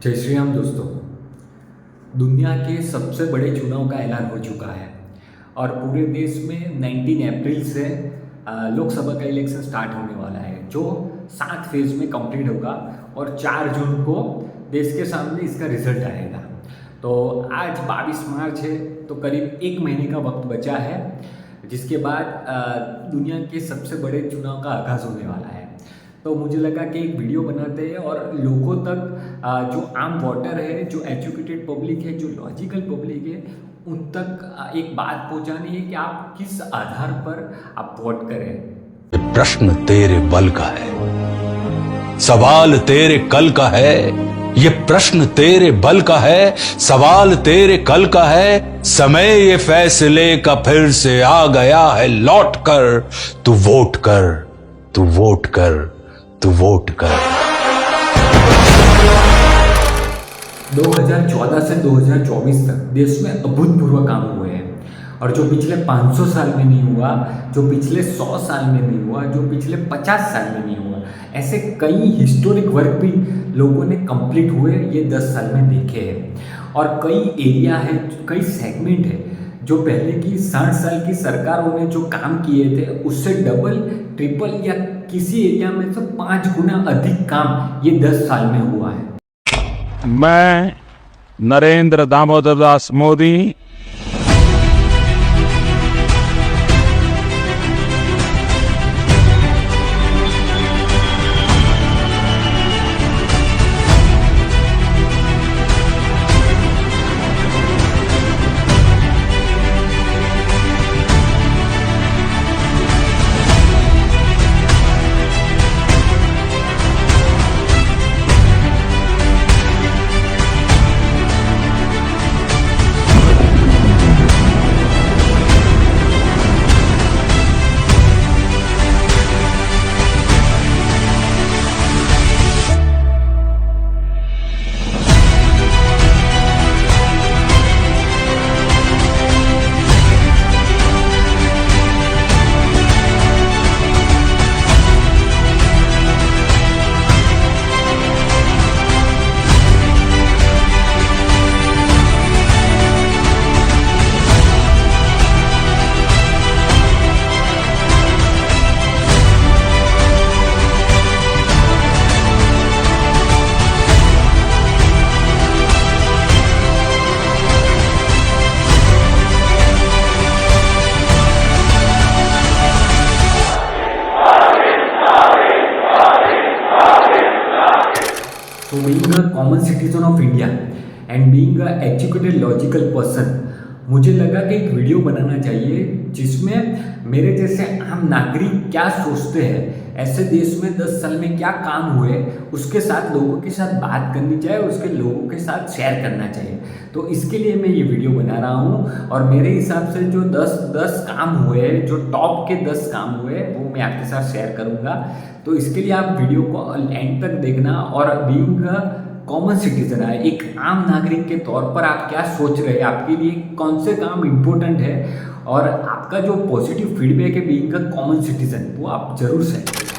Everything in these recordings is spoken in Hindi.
जय श्री राम दोस्तों। दुनिया के सबसे बड़े चुनाव का ऐलान हो चुका है और पूरे देश में 19 अप्रैल से लोकसभा का इलेक्शन स्टार्ट होने वाला है, जो 7 फेज में कंप्लीट होगा और 4 जून को देश के सामने इसका रिजल्ट आएगा। तो आज 22 मार्च है, तो करीब 1 महीने का वक्त बचा है, जिसके बाद दुनिया के सबसे बड़े चुनाव का आगाज़ होने वाला है। तो मुझे लगा कि एक वीडियो बनाते हैं और लोगों तक, जो आम वोटर है, जो एजुकेटेड पब्लिक है, जो लॉजिकल पब्लिक है, उन तक एक बात पहुंचानी है कि आप किस आधार पर आप वोट करें। प्रश्न तेरे बल का है, सवाल तेरे कल का है। ये प्रश्न तेरे बल का है, सवाल तेरे कल का है। समय ये फैसले का फिर से आ गया है लौट कर। तू वोट कर, तू वोट कर, तू वोट कर। 2014 से 2024 तक देश में अभूतपूर्व काम हुए हैं, और जो पिछले 500 साल में नहीं हुआ, जो पिछले 100 साल में नहीं हुआ, जो पिछले 50 साल में नहीं हुआ, ऐसे कई हिस्टोरिक वर्क भी लोगों ने कंप्लीट हुए ये 10 साल में देखे हैं। और कई एरिया है, कई सेगमेंट है, जो पहले की 60 साल की सरकारों ने जो काम किए थे उससे डबल, ट्रिपल या किसी एरिया में से 5 गुना अधिक काम ये 10 साल में हुआ है। मैं Narendra Damodar Das Modi So being a common citizen of India and being a educated logical person, मुझे लगा कि एक वीडियो बनाना चाहिए जिसमें मेरे जैसे आम नागरिक क्या सोचते हैं, ऐसे देश में 10 साल में क्या काम हुए, उसके साथ लोगों के साथ बात करनी चाहिए, उसके लोगों के साथ शेयर करना चाहिए। तो इसके लिए मैं ये वीडियो बना रहा हूँ, और मेरे हिसाब से जो 10 काम हुए, जो टॉप के 10 काम हुए, वो मैं आपके साथ शेयर करूँगा। तो इसके लिए आप वीडियो को एंड तक देखना, और बीइंग कॉमन सिटीजन है, एक आम नागरिक के तौर पर आप क्या सोच रहे हैं, आपके लिए कौन से काम इम्पोर्टेंट है, और आपका जो पॉजिटिव फीडबैक है बीइंग अ कॉमन सिटीजन, वो आप जरूर शेयर करें।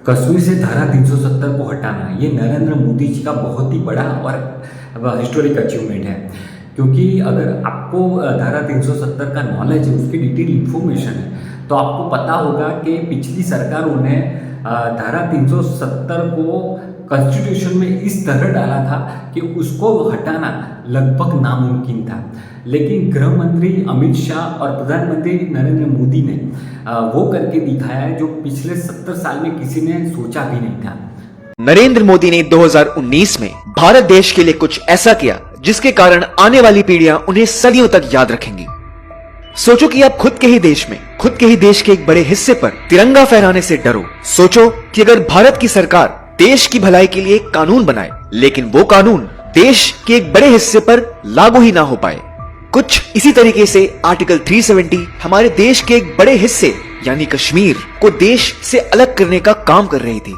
कश्मीर से धारा 370 को हटाना, ये नरेंद्र मोदी जी का बहुत ही बड़ा और हिस्टोरिक अचीवमेंट है, क्योंकि अगर आपको धारा 370 का नॉलेज है, उसकी डिटेल इन्फॉर्मेशन है, तो आपको पता होगा कि पिछली सरकारों ने धारा 370 को कॉन्स्टिट्यूशन में इस तरह डाला था कि उसको हटाना लगभग नामुमकिन था, लेकिन गृह मंत्री अमित शाह और प्रधानमंत्री नरेंद्र मोदी ने वो करके दिखाया जो पिछले 70 साल में किसी ने सोचा भी नहीं था। नरेंद्र मोदी ने 2019 में भारत देश के लिए कुछ ऐसा किया जिसके कारण आने वाली पीढ़ियां उन्हें सदियों तक याद रखेंगी। सोचो कि आप खुद के ही देश में, खुद के ही देश के एक बड़े हिस्से पर तिरंगा फहराने से डरो। सोचो कि अगर भारत की सरकार देश की भलाई के लिए एक कानून बनाए, लेकिन वो कानून देश के एक बड़े हिस्से पर लागू ही ना हो पाए। कुछ इसी तरीके से आर्टिकल 370 हमारे देश के एक बड़े हिस्से यानी कश्मीर को देश से अलग करने का काम कर रही थी।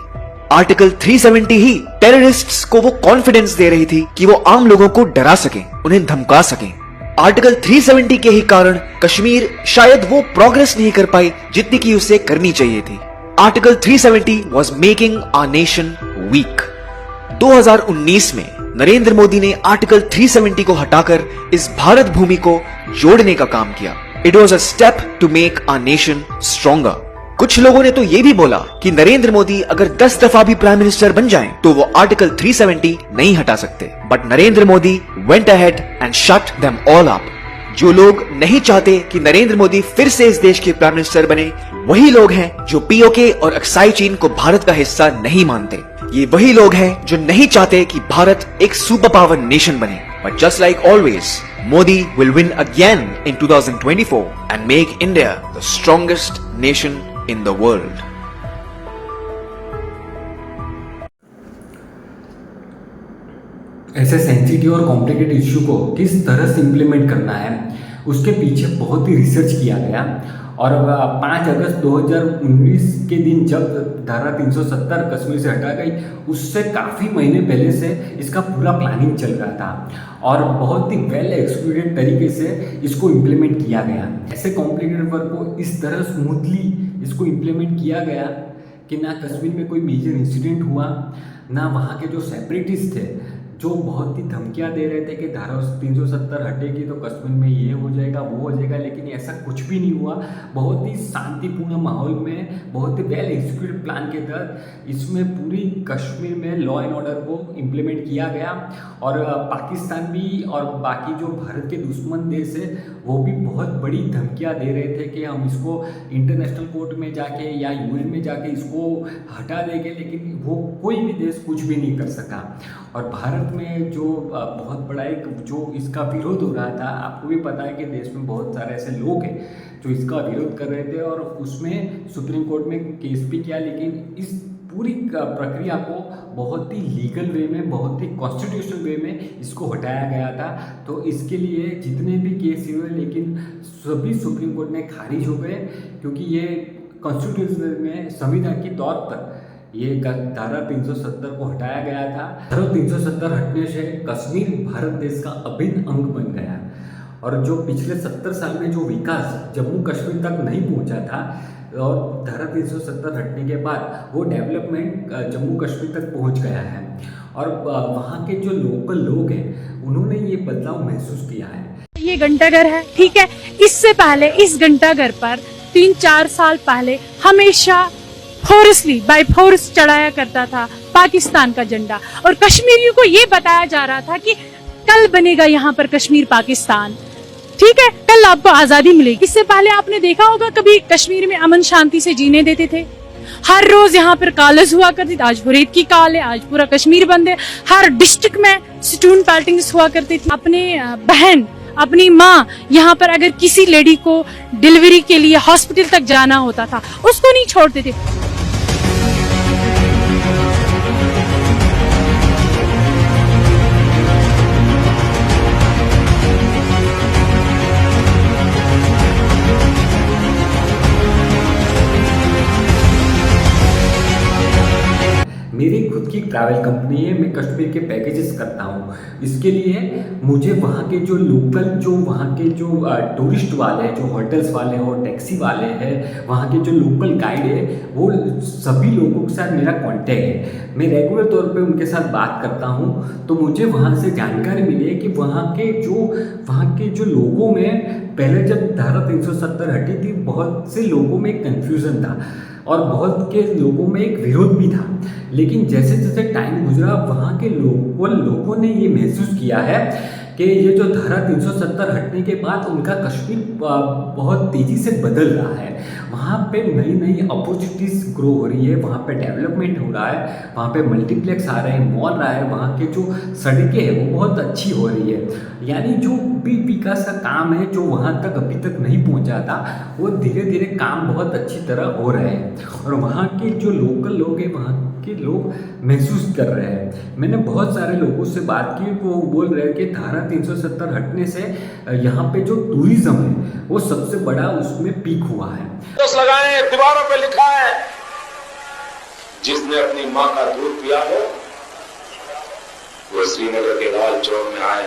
आर्टिकल 370 ही टेररिस्ट्स को वो कॉन्फिडेंस दे रही थी कि वो आम लोगों को डरा सकें, उन्हें धमका सकें। आर्टिकल 370 के ही कारण कश्मीर शायद वो प्रोग्रेस नहीं कर पाई जितनी की उसे करनी चाहिए थी। Article 370 was making our nation weak. 2019 में नरेंद्र मोदी ने आर्टिकल 370 को हटाकर इस भारत भूमि को जोड़ने का काम किया. It was a step to make our nation stronger. कुछ लोगों ने तो ये भी बोला कि नरेंद्र मोदी अगर 10 दफा भी प्राइम मिनिस्टर बन जाएं, तो वो आर्टिकल 370 नहीं हटा सकते. But Narendra Modi went ahead and shut them all up. जो लोग नहीं चाहते कि नरेंद्र मोदी फिर से इस देश के प्राइम मिनिस्टर बने, वही लोग हैं जो पीओके और अक्साई चीन को भारत का हिस्सा नहीं मानते. ये वही लोग हैं जो नहीं चाहते कि भारत एक सुपर पावर नेशन बने. But just like always, Modi will win again in 2024 and make India the strongest nation in the world. ऐसे सेंसिटिव और कॉम्प्लिकेटेड इश्यू को किस तरह से इम्प्लीमेंट करना है, उसके पीछे बहुत ही रिसर्च किया गया. और 5 अगस्त 2019 के दिन जब धारा 370 कश्मीर से हटा गई, उससे काफ़ी महीने पहले से इसका पूरा प्लानिंग चल रहा था और बहुत ही वेल एक्सक्यूटेड तरीके से इसको इम्प्लीमेंट किया गया. ऐसे कॉम्प्लिकेटेड वर्क को इस तरह स्मूथली इसको इम्प्लीमेंट किया गया कि ना कश्मीर में कोई मेजर इंसिडेंट हुआ, ना वहाँ के जो सेपरेटिस्ट थे जो बहुत ही धमकियां दे रहे थे कि धारा 370 हटेगी तो कश्मीर में ये हो जाएगा वो हो जाएगा, लेकिन ऐसा कुछ भी नहीं हुआ. बहुत ही शांतिपूर्ण माहौल में, बहुत ही वेल एग्जीक्यूटेड प्लान के तहत इसमें पूरी कश्मीर में लॉ एंड ऑर्डर को इम्प्लीमेंट किया गया. और पाकिस्तान भी और बाकी जो भारत के दुश्मन देश है वो भी बहुत बड़ी धमकियां दे रहे थे कि हम इसको इंटरनेशनल कोर्ट में जाके या यूएन में जाके इसको हटा देंगे, लेकिन वो कोई भी देश कुछ भी नहीं कर सका. और भारत में जो बहुत बड़ा एक जो इसका विरोध हो रहा था, आपको भी पता है कि देश में बहुत सारे ऐसे लोग हैं जो इसका विरोध कर रहे थे और उसमें सुप्रीम कोर्ट में केस भी किया, लेकिन इस पूरी प्रक्रिया को बहुत ही लीगल वे में, बहुत ही कॉन्स्टिट्यूशनल वे में इसको हटाया गया था. तो इसके लिए जितने भी केस हुए, लेकिन सभी सुप्रीम कोर्ट में खारिज हो गए, क्योंकि ये कॉन्स्टिट्यूशन में संविधान के तौर पर ये धारा 370 को हटाया गया था. धारा 370 हटने से कश्मीर भारत देश का अभिन्न अंग बन गया और जो पिछले 70 साल में जो विकास जम्मू कश्मीर तक नहीं पहुंचा था और धारा 370 हटने के बाद वो डेवलपमेंट जम्मू कश्मीर तक पहुंच गया है. और वहाँ के जो लोकल लोग हैं उन्होंने ये बदलाव महसूस किया है. ये घंटाघर है, ठीक है. इससे पहले इस घंटाघर पर 3-4 साल पहले हमेशा फोर्सली बाय फोर्स चढ़ाया करता था पाकिस्तान का झंडा और कश्मीरियों को ये बताया जा रहा था कि कल बनेगा यहाँ पर कश्मीर पाकिस्तान, ठीक है, कल आपको आजादी मिलेगी. इससे पहले आपने देखा होगा कभी कश्मीर में अमन शांति से जीने देते थे? हर रोज यहाँ पर कॉलेज हुआ करती थी. आज हुरैत की कॉल है, आज पूरा कश्मीर बंद है. हर डिस्ट्रिक्ट में स्टूडेंट पार्टिंग्स हुआ करती थी. अपने बहन, अपनी माँ, यहाँ पर अगर किसी लेडी को डिलीवरी के लिए हॉस्पिटल तक जाना होता था, उसको नहीं छोड़ते थे. मेरी खुद की ट्रैवल कंपनी है, मैं कश्मीर के पैकेजेस करता हूँ. इसके लिए मुझे वहाँ के जो लोकल, जो वहाँ के जो टूरिस्ट वाले हैं, जो होटल्स वाले हो, टैक्सी वाले हैं, वहाँ के जो लोकल गाइड है, वो सभी लोगों के साथ मेरा कांटेक्ट है. मैं रेगुलर तौर पे उनके साथ बात करता हूँ. तो मुझे वहाँ से जानकारी मिली है कि वहाँ के जो लोगों में पहले जब धारा 370 हटी थी, बहुत से लोगों में एक कन्फ्यूज़न था और बहुत के लोगों में एक विरोध भी था. लेकिन जैसे जैसे टाइम गुजरा, वहाँ के लोगों ने ये महसूस किया है कि ये जो धारा 370 हटने के बाद उनका कश्मीर बहुत तेज़ी से बदल रहा है. वहाँ पे नई नई अपॉर्चुनिटीज़ ग्रो हो रही है, वहाँ पे डेवलपमेंट हो रहा है, वहाँ पे मल्टीप्लेक्स आ रहे हैं, मॉल रहा है, वहाँ के जो सड़कें हैं वो बहुत अच्छी हो रही है. यानी जो भी विकास का काम है जो वहाँ तक अभी तक नहीं पहुँचा था, वो धीरे धीरे काम बहुत अच्छी तरह हो रहे हैं और वहाँ के जो लोकल लोग हैं, वहाँ के लोग महसूस कर रहे हैं. मैंने बहुत सारे लोगों से बात की, वो बोल रहे हैं कि धारा 370 हटने से यहाँ पे जो टूरिज्म है वो सबसे बड़ा उसमें पीक हुआ है. लगाए दीवारों पे लिखा है, जिसने अपनी माँ का दूध पिया हो वो श्रीनगर के लाल चौक में आए,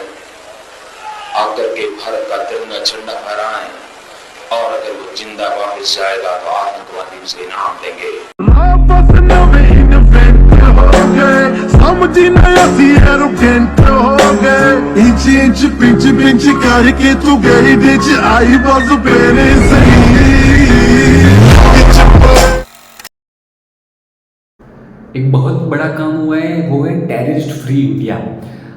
आकर के भारत का तिरंगा झंडा फहराएं, और अगर वो जिंदा वापस जाएगा तो आतंकवादी उसे इनाम देंगे। आपस नवे इन्वेंट हो गए, समझी नया सी एरोगेंट हो गए। इंच इंच पिंच पिंच करके तू गई बिच आई बस पेरे सही। एक बहुत बड़ा काम हुआ है, वो है टेररिस्ट फ्री इंडिया।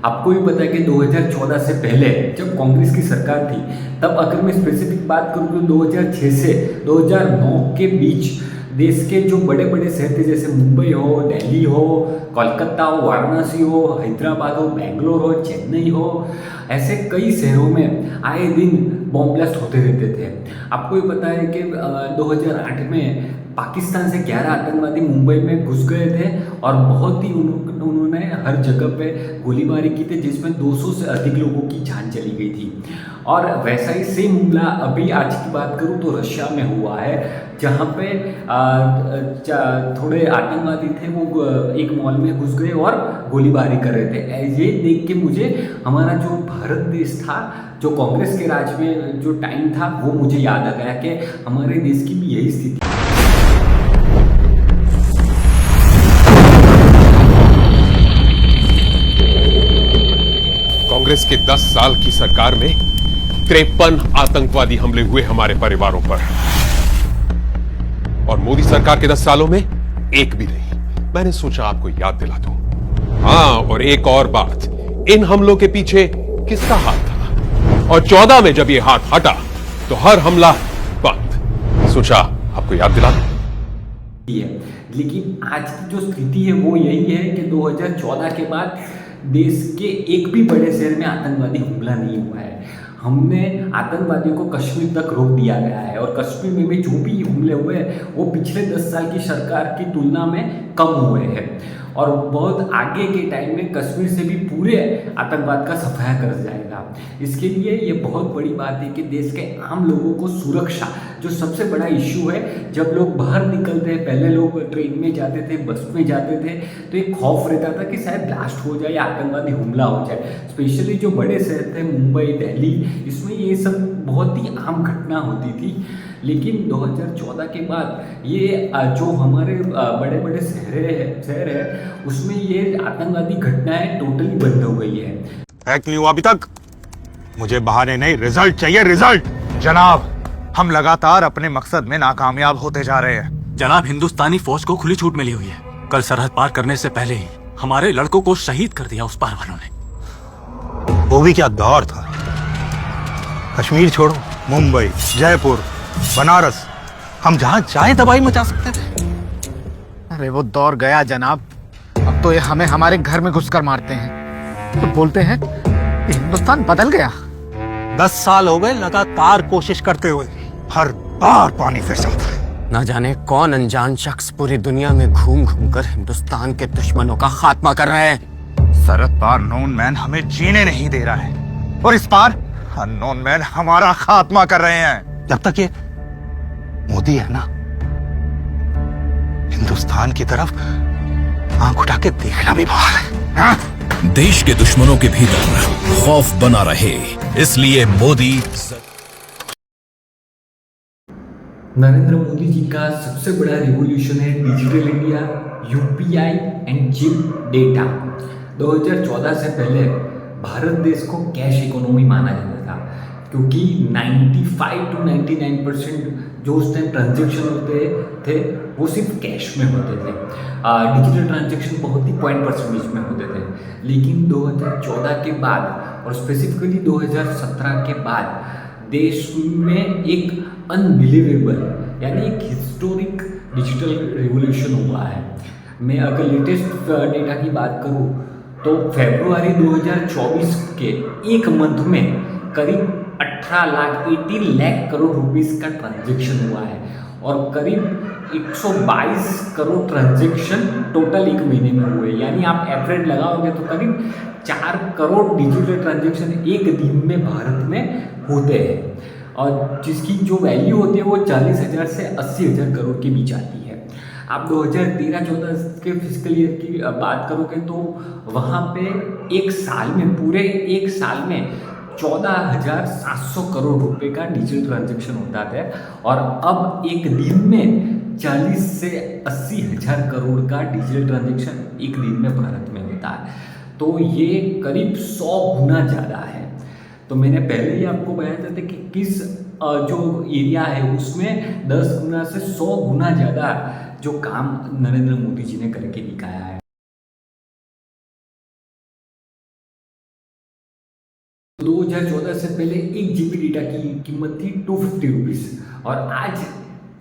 आपको भी पता है कि 2014 से पहले जब कांग्रेस की सरकार थी, तब अगर मैं स्पेसिफिक बात करूँ तो 2006 से 2009 के बीच देश के जो बड़े बड़े शहर थे, जैसे मुंबई हो, दिल्ली हो, कोलकाता हो, वाराणसी हो, हैदराबाद हो, बेंगलोर हो, चेन्नई हो, ऐसे कई शहरों में आए दिन बॉम्ब ब्लास्ट होते रहते थे। आपको भी पता है कि 2008 में पाकिस्तान से 11 आतंकवादी मुंबई में घुस गए थे और बहुत ही उन्होंने हर जगह पे गोलीबारी की थी, जिसमें 200 से अधिक लोगों की जान चली गई थी। और वैसा ही सेम हमला अभी आज की बात करूँ तो रशिया में हुआ है, जहाँ पे थोड़े आतंकवादी थे, वो एक मॉल में घुस गए और गोलीबारी कर रहे थे। ये देख के मुझे हमारा जो भारत देश था, जो कांग्रेस के राज में जो टाइम था, वो मुझे याद आ गया कि हमारे देश की भी यही स्थिति। कांग्रेस के 10 साल की सरकार में 53 आतंकवादी हमले हुए हमारे परिवारों पर, और मोदी सरकार के 10 सालों में एक भी नहीं। मैंने सोचा आपको याद दिला दूं। हाँ, और एक और बात, इन हमलों के पीछे किसका हाथ था? और 14 में जब ये हाथ हटा तो हर हमला बंद। सोचा आपको याद दिला दूं। लेकिन आज की जो स्थिति है वो यही है कि 2014 के बाद देश के एक भी बड़े शहर में आतंकवादी हमला नहीं हुआ है। हमने आतंकवादियों को कश्मीर तक रोक दिया गया है, और कश्मीर में भी जो भी हमले हुए हैं वो पिछले 10 साल की सरकार की तुलना में कम हुए हैं, और बहुत आगे के टाइम में कश्मीर से भी पूरे आतंकवाद का सफाया कर जाएगा। इसके लिए ये बहुत बड़ी बात है कि देश के आम लोगों को सुरक्षा, जो सबसे बड़ा इश्यू है, जब लोग बाहर निकलते हैं, पहले लोग ट्रेन में जाते थे, बस में जाते थे, तो एक खौफ रहता था कि शायद ब्लास्ट हो जाए या आतंकवादी हमला हो जाए। स्पेशली जो बड़े शहर थे, मुंबई, दिल्ली, इसमें ये सब बहुत ही आम घटना होती थी। लेकिन 2014 के बाद ये जो हमारे बड़े बड़े शहर है उसमें ये आतंकवादी घटनाएं टोटली बंद हो गई है। हैक नहीं हुआ अभी तक। मुझे बहाने नहीं, रिजल्ट चाहिए, रिजल्ट। जनाब, हम लगातार अपने मकसद में नाकामयाब होते जा रहे हैं। जनाब, हिंदुस्तानी फौज को खुली छूट मिली हुई है। कल सरहद पार करने से पहले ही हमारे लड़कों को शहीद कर दिया उस पार वालों ने। वो भी क्या दौर था। कश्मीर छोड़ो, मुंबई, जयपुर, बनारस, हम जहां चाहें तबाही मचा सकते थे। अरे वो दौर गया जनाब। अब तो ये हमें हमारे घर में घुसकर मारते हैं, तो बोलते हैं कि हिंदुस्तान बदल गया। 10 साल हो गए लगातार कोशिश करते हुए, हर बार पानी फिर चलता है। न जाने कौन अनजान शख्स पूरी दुनिया में घूम घूम कर हिंदुस्तान के दुश्मनों का खात्मा कर रहे हैं। सरहद पार नोन मैन हमें जीने नहीं दे रहा है, और इस पार अननोन मैन हमारा खात्मा कर रहे हैं। जब तक ये मोदी है ना, हिंदुस्तान की तरफ आंख उठा के देखना भी बाहर है। हाँ? देश के दुश्मनों के भीतर खौफ बना रहे, इसलिए मोदी। नरेंद्र मोदी जी का सबसे बड़ा रिवॉल्यूशन है digital India, UPI and chip data. 2014 से पहले भारत देश को कैश इकोनॉमी माना जाता था, क्योंकि 95 to 99% जो उस टाइम ट्रांजेक्शन होते थे वो सिर्फ कैश में होते थे। डिजिटल ट्रांजेक्शन बहुत ही % में होते थे। लेकिन 2014 के बाद और स्पेसिफिकली 2017 के बाद देश में एक अनबिलीवेबल यानी एक हिस्टोरिक डिजिटल रिवॉल्यूशन हुआ है। मैं अगर लेटेस्ट डेटा की बात करूँ तो फरवरी 2024 के एक मंथ में करीब 18 लाख करोड़ रुपीस का ट्रांजैक्शन हुआ है, और करीब 122 करोड़ ट्रांजैक्शन टोटल एक महीने में हुए। यानी आप एवरेज लगाओगे तो करीब 4 करोड़ डिजिटल ट्रांजैक्शन एक दिन में भारत में होते हैं, और जिसकी जो वैल्यू होती है वो 40,000 से 80,000 करोड़ के बीच आती है। आप 2013-14 के फिजिकल ईयर की बात करोगे तो वहाँ पे एक साल में, पूरे एक साल में 14,700 करोड़ रुपए का डिजिटल ट्रांजैक्शन होता था और अब एक दिन में 40 से 80 हजार करोड़ का डिजिटल ट्रांजैक्शन एक दिन में भारत में होता है। तो ये करीब 100 गुना ज़्यादा है। तो मैंने पहले ही आपको बताया था कि किस जो एरिया है उसमें 10 गुना से 100 गुना ज़्यादा जो काम नरेंद्र मोदी जी ने करके दिखाया है। 2014 से पहले 1 GB डेटा की कीमत थी 250 रुपीज़ और आज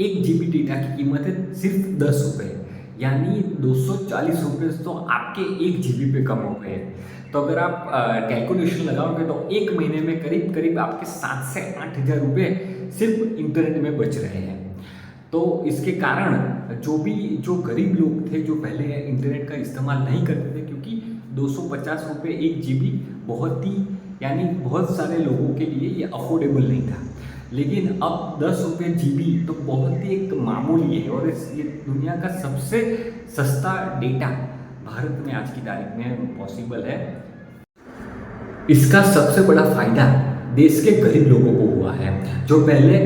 1 GB डेटा की कीमत है सिर्फ 10 रुपये, यानी 240 रुपये तो आपके 1 GB पे कम हो गए। तो अगर आप कैलकुलेशन लगाओगे तो एक महीने में करीब करीब आपके 7 से 8 हज़ार रुपये सिर्फ इंटरनेट में बच रहे हैं। तो इसके कारण जो गरीब लोग थे जो पहले इंटरनेट का इस्तेमाल नहीं करते थे, क्योंकि 250 रुपये 1 GB बहुत ही यानी बहुत सारे लोगों के लिए ये अफोर्डेबल नहीं था, लेकिन अब 10 रुपये GB तो बहुत ही एक मामूली है और ये दुनिया का सबसे सस्ता डेटा भारत में आज की तारीख में पॉसिबल है। इसका सबसे बड़ा फायदा देश के गरीब लोगों को हुआ है जो पहले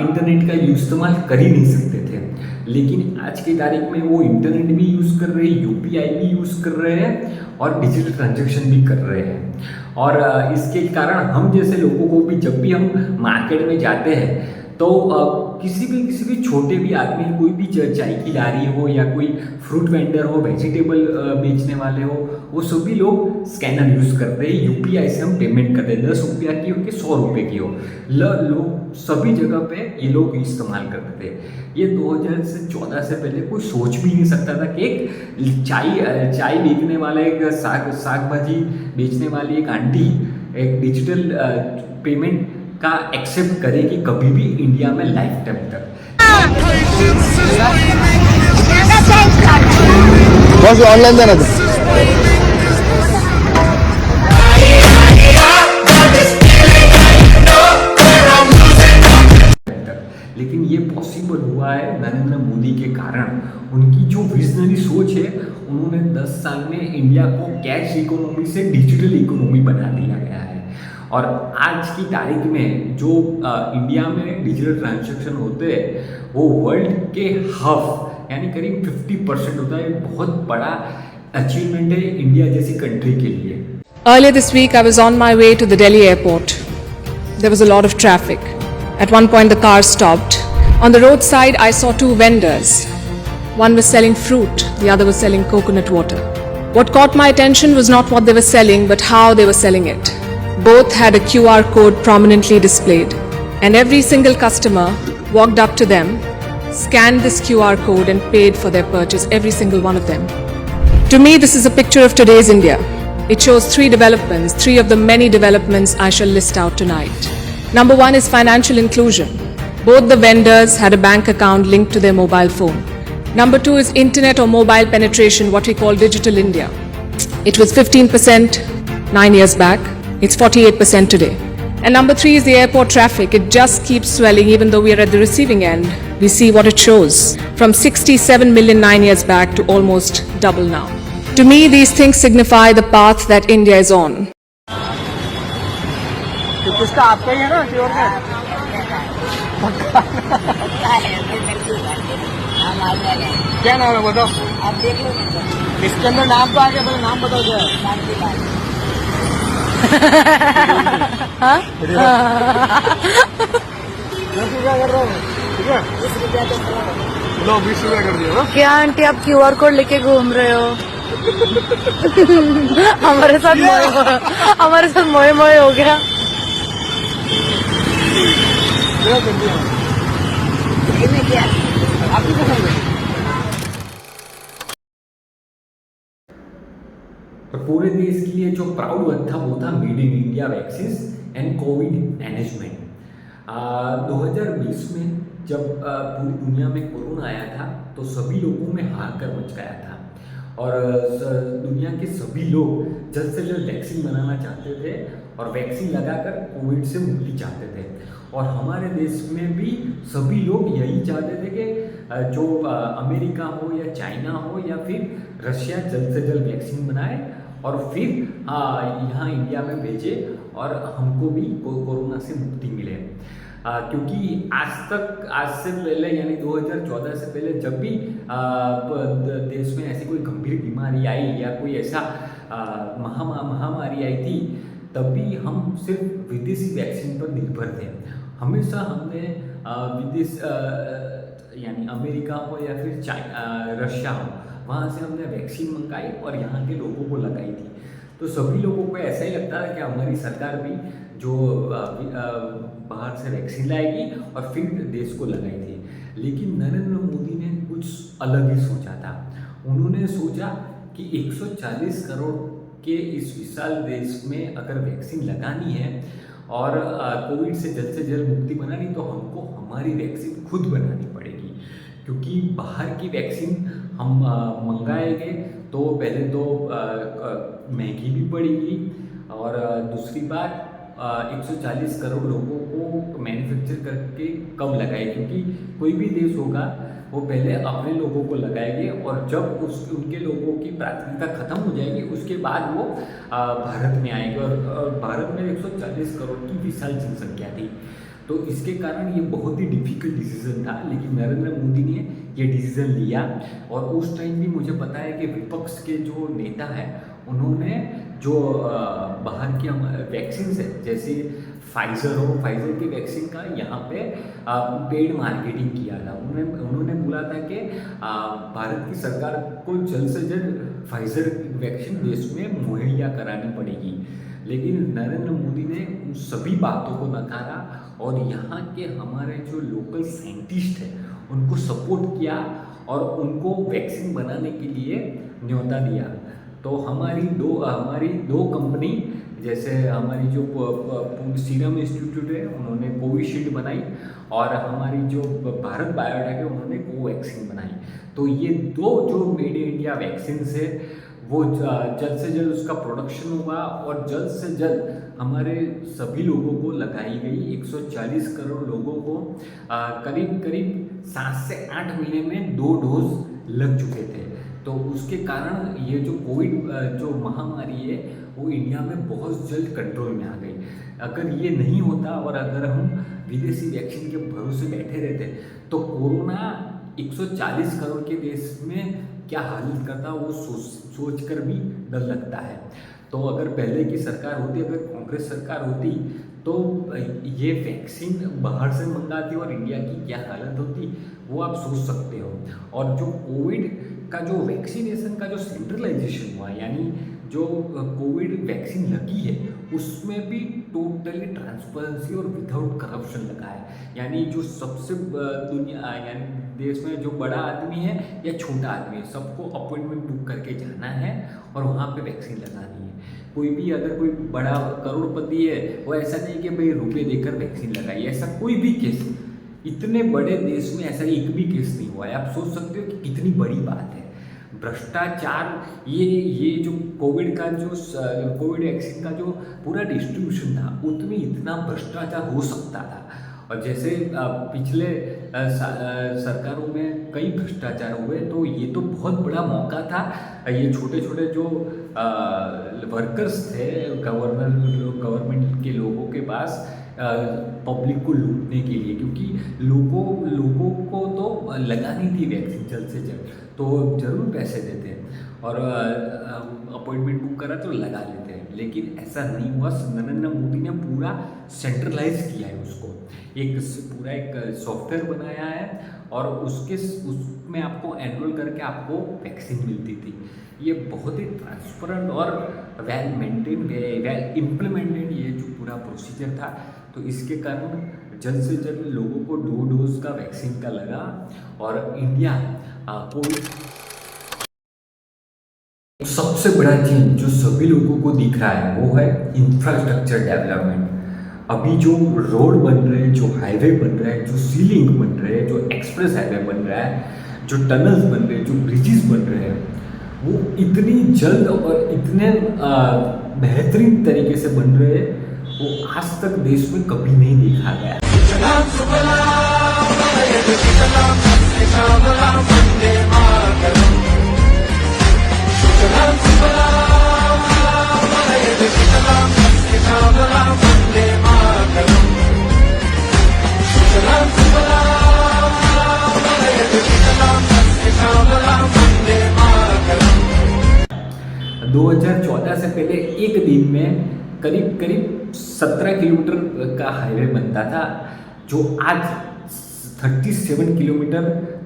इंटरनेट का इस्तेमाल कर ही नहीं सकते थे, लेकिन आज की तारीख में वो इंटरनेट भी यूज़ कर रहे हैं, UPI भी यूज़ कर रहे हैं और डिजिटल ट्रांजैक्शन भी कर रहे हैं। और इसके कारण हम जैसे लोगों को भी जब भी हम मार्केट में जाते हैं तो किसी भी छोटे भी आदमी, कोई भी चाय की लारी हो या कोई फ्रूट वेंडर हो, वेजिटेबल बेचने वाले हो, वो सभी लोग स्कैनर यूज़ करते हैं। UPI से हम पेमेंट करते हैं, 10 रुपया की हो कि 100 रुपये की हो, लोग सभी जगह पे ये लोग इस्तेमाल करते थे। ये 2014 से पहले कोई सोच भी नहीं सकता था कि एक चाय बेचने वाला, एक साग भाजी बेचने वाली एक आंटी एक डिजिटल पेमेंट का एक्सेप्ट करेगी कभी भी इंडिया में लाइफ टाइम तक। बस ऑनलाइन देना था। लेकिन ये पॉसिबल हुआ है नरेंद्र मोदी के कारण। उनकी जो विजनरी सोच है, उन्होंने 10 साल में इंडिया को कैश इकोनॉमी से डिजिटल इकोनॉमी बना दिया गया है। और आज की तारीख में जो इंडिया में डिजिटल ट्रांजैक्शन होते हैं वो वर्ल्ड के हाफ यानी करीब 50% होता है। बहुत बड़ा अचीवमेंट है इंडिया जैसी कंट्री के लिए। Earlier this week, I was on my way to the Delhi airport. There was a lot of traffic. At one point, the car stopped. On the roadside, I saw 2 vendors. One was selling fruit, the other was selling coconut water. What caught my attention was not what they were selling, but how they were selling it. Both had a QR code prominently displayed, and every single customer walked up to them, scanned this QR code and paid for their purchase, every single one of them. To me, this is a picture of today's India. It shows 3 developments, 3 of the many developments I shall list out tonight. Number 1 is financial inclusion. Both the vendors had a bank account linked to their mobile phone. Number 2 is internet or mobile penetration, what we call digital India. It was 15% 9 years back. It's 48% today. And number 3 is the airport traffic. It just keeps swelling even though we are at the receiving end. We see what it shows. From 67 million 9 years back to almost double now. To me, these things signify the path that India is on. किसका आपका ही है ना श्योर है? क्या नाम है बताओ? आप देख लो। इसके अंदर नाम तो आ गया, पहले नाम बताओ क्या है? हाँ? ₹10 कर रहा हूँ, ठीक है? 20 रुपया लो, 20 रुपया कर दिया। क्या आंटी आप QR कोड लेके घूम रहे हो? हमारे साथ मोए हो गया। आपकी पसंद है? और पूरे देश के लिए जो प्राउड वर्ड था वो था made in India vaccine and Covid management. 2020 में जब पूरी दुनिया में कोरोना आया था तो सभी लोगों में हाहाकार मच गया था और दुनिया के सभी लोग जल्द से जल्द वैक्सीन बनाना चाहते थे और वैक्सीन लगाकर कोविड से मुक्ति चाहते थे। और हमारे देश में भी सभी लोग यही चाहते थे कि जो अमेरिका हो या चाइना हो या फिर रशिया जल्द से जल्द वैक्सीन बनाए और फिर यहाँ इंडिया में भेजे और हमको भी कोरोना से मुक्ति मिले। क्योंकि आज से पहले यानी 2014 से पहले जब भी देश में ऐसी कोई गंभीर बीमारी आई या कोई ऐसा महामारी आई थी, तब भी हम सिर्फ विदेशी वैक्सीन पर निर्भर थे। हमेशा हमने विदेश यानी अमेरिका हो या फिर रशिया हो, वहाँ से हमने वैक्सीन मंगाई और यहाँ के लोगों को लगाई थी। तो सभी लोगों को ऐसा ही लगता था कि हमारी सरकार भी जो बाहर से वैक्सीन लाएगी और फिर देश को लगाई थी। लेकिन नरेंद्र मोदी ने कुछ अलग ही सोचा था। उन्होंने सोचा कि 140 करोड़ के इस विशाल देश में अगर वैक्सीन लगानी है और कोविड से जल्द मुक्ति बनानी, तो हमको हमारी वैक्सीन खुद बनानी पड़ेगी। क्योंकि बाहर की वैक्सीन हम मंगाएंगे तो पहले तो महंगी भी पड़ेगी और दूसरी बात 140 करोड़ लोगों को मैन्युफैक्चर करके कम लगाए, क्योंकि कोई भी देश होगा वो पहले अपने लोगों को लगाएंगे और जब उनके लोगों की प्राथमिकता खत्म हो जाएगी उसके बाद वो भारत में आएंगे। और भारत में 140 करोड़ की विशाल जनसंख्या थी, तो इसके कारण ये बहुत ही डिफिकल्ट डिसीजन था। लेकिन नरेंद्र मोदी ने ये डिसीजन लिया और उस टाइम भी मुझे पता है कि विपक्ष के जो नेता हैं उन्होंने जो बाहर की वैक्सीन है, जैसे फाइजर की वैक्सीन का यहाँ पे पेड मार्केटिंग किया था। उन्होंने बोला था कि भारत की सरकार को जल्द से जल्द फाइजर वैक्सीन देश में मुहैया करानी पड़ेगी। लेकिन नरेंद्र मोदी ने उन सभी बातों को नकारा और यहाँ के हमारे जो लोकल साइंटिस्ट हैं उनको सपोर्ट किया और उनको वैक्सीन बनाने के लिए न्योता दिया। तो हमारी दो कंपनी, जैसे हमारी जो सीरम इंस्टीट्यूट है उन्होंने कोविशील्ड बनाई और हमारी जो भारत बायोटेक है उन्होंने कोवैक्सीन बनाई। तो ये दो जो मेड इन इंडिया वैक्सीन है वो जल्द से जल्द उसका प्रोडक्शन हुआ और जल्द से जल्द हमारे सभी लोगों को लगाई गई। 140 करोड़ लोगों को करीब 7 से 8 महीने में 2 डोज लग चुके थे। तो उसके कारण ये जो कोविड जो महामारी है वो इंडिया में बहुत जल्द कंट्रोल में आ गई। अगर ये नहीं होता और अगर हम विदेशी वैक्सीन के भरोसे बैठे रहते तो कोरोना 140 करोड़ के देश में क्या हालत करता वो सोच कर भी डर लगता है। तो अगर पहले की सरकार होती, अगर कांग्रेस सरकार होती, तो ये वैक्सीन बाहर से मंगाती और इंडिया की क्या हालत होती वो आप सोच सकते हो। और जो कोविड का जो वैक्सीनेशन का जो सेंट्रलाइजेशन हुआ, यानी जो कोविड वैक्सीन लगी है उसमें भी टोटली ट्रांसपेरेंसी और विदाउट करप्शन लगा है। यानी जो सबसे दुनिया यानी देश में जो बड़ा आदमी है या छोटा आदमी है, सबको अपॉइंटमेंट बुक करके जाना है और वहाँ पे वैक्सीन लगानी है। कोई भी अगर कोई बड़ा करोड़पति है वो ऐसा नहीं कि भाई रुपये देकर वैक्सीन लगाइए, ऐसा कोई भी केस इतने बड़े देश में ऐसा एक भी केस नहीं हुआ है। आप सोच सकते हो कि कितनी बड़ी बात है। भ्रष्टाचार, ये जो कोविड वैक्सीन का जो पूरा डिस्ट्रीब्यूशन था उसमें इतना भ्रष्टाचार हो सकता था। और जैसे पिछले सरकारों में कई भ्रष्टाचार हुए, तो ये तो बहुत बड़ा मौका था ये छोटे छोटे जो वर्कर्स थे गवर्नमेंट के लोगों के पास पब्लिक को लूटने के लिए, क्योंकि लोगों को तो लगानी थी वैक्सीन जल्द से जल्द, तो ज़रूर पैसे देते और अपॉइंटमेंट बुक करा तो लगा लेते हैं। लेकिन ऐसा नहीं हुआ। नरेंद्र मोदी ने पूरा सेंट्रलाइज किया है उसको, पूरा एक सॉफ्टवेयर बनाया है और उसमें आपको एनरोल करके आपको वैक्सीन मिलती थी। ये बहुत ही ट्रांसपेरेंट और वेल मेंटेन वेल इम्प्लीमेंटेड ये जो पूरा प्रोसीजर था। तो इसके कारण जल्द से जल्द लोगों को 2 डोज का वैक्सीन का लगा और इंडिया कोविड सबसे बड़ा चेंज जो सभी लोगों को दिख रहा है वो है इंफ्रास्ट्रक्चर डेवलपमेंट। अभी जो रोड बन रहे हैं, जो हाईवे बन रहे हैं, जो सी लिंक बन रहे हैं, जो एक्सप्रेस हाईवे बन रहा है, जो टनल्स बन रहे हैं, जो ब्रिजेस बन रहे हैं, वो इतनी जल्द और इतने बेहतरीन तरीके से बन रहे हैं वो आज तक देश में कभी नहीं देखा गया। Salam 2014 से पहले एक दिन में करीब 17 किलोमीटर का हाईवे बनता था, जो आज 37 किलोमीटर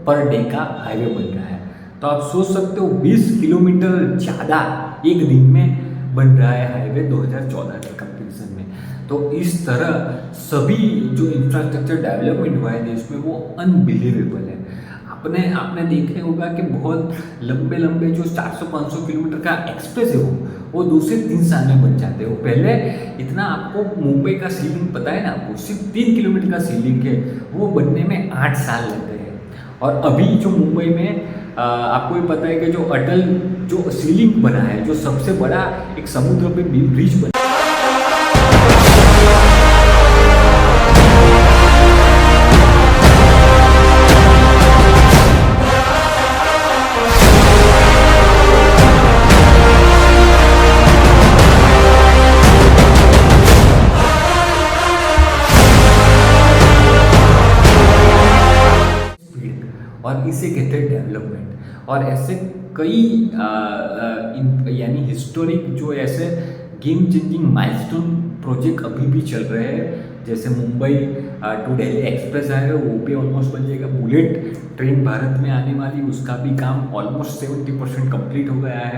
पर डे का हाईवे बन रहा है। तो आप सोच सकते हो 20 किलोमीटर ज़्यादा एक दिन में बन रहा है हाईवे 2014 के कंपैरिजन में। तो इस तरह सभी जो इंफ्रास्ट्रक्चर डेवलपमेंट हुआ है देश में वो अनबिलीवेबल है। आपने देखे होगा कि बहुत लंबे जो 400-500 किलोमीटर का एक्सप्रेस है वो 2 से 3 साल में बन जाते हो। पहले इतना आपको मुंबई का सीलिंग पता है ना, आपको सिर्फ 3 किलोमीटर का सीलिंग है, वो बनने में 8 साल लग गए हैं। और अभी जो मुंबई में आपको ये पता है कि जो अटल जो सीलिंग बना है, जो सबसे बड़ा एक समुद्र पे ब्रिज बना, और इसे कहते हैं डेवलपमेंट। और ऐसे कई यानी हिस्टोरिक जो ऐसे गेम चेंजिंग माइलस्टोन प्रोजेक्ट अभी भी चल रहे हैं, जैसे मुंबई टू दिल्ली एक्सप्रेस है, वो भी ऑलमोस्ट बन जाएगा। बुलेट ट्रेन भारत में आने वाली, उसका भी काम ऑलमोस्ट 70% कंप्लीट हो गया है।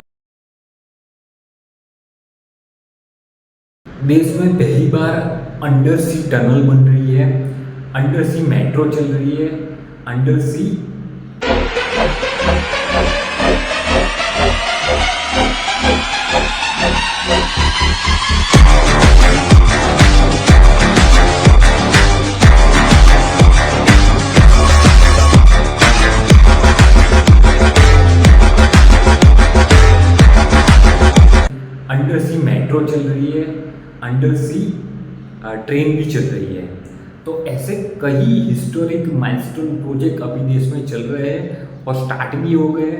देश में पहली बार अंडर सी टनल बन रही है, अंडर सी मेट्रो चल रही है, अंडर सी मेट्रो चल रही है, अंडर सी ट्रेन भी चल रही है। तो ऐसे कई हिस्टोरिक माइलस्टोन प्रोजेक्ट अभी देश में चल रहे हैं और स्टार्ट भी हो गए।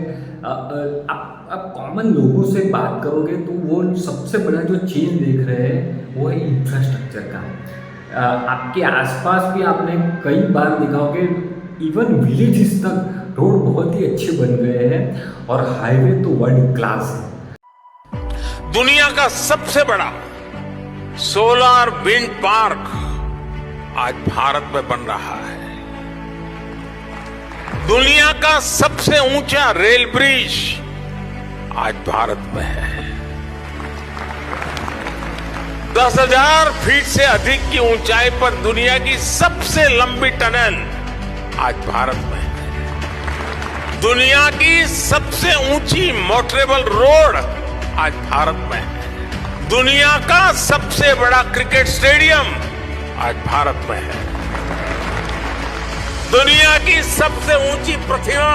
आप कॉमन लोगों से बात करोगे तो वो सबसे बड़ा जो चेंज देख रहे हैं वो है इंफ्रास्ट्रक्चर का। आपके आसपास भी आपने कई बार देखा होगा, इवन विलेजेस तक रोड बहुत ही अच्छे बन गए हैं और हाईवे तो वर्ल्ड क्लास है। दुनिया का सबसे बड़ा सोलर विंड पार्क आज भारत में बन रहा है। दुनिया का सबसे ऊंचा रेल ब्रिज आज भारत में है। 10,000 फीट से अधिक की ऊंचाई पर दुनिया की सबसे लंबी टनल आज भारत में है। दुनिया की सबसे ऊंची मोटरेबल रोड आज भारत में है। दुनिया का सबसे बड़ा क्रिकेट स्टेडियम आज भारत में है। दुनिया की सबसे ऊंची प्रतिमा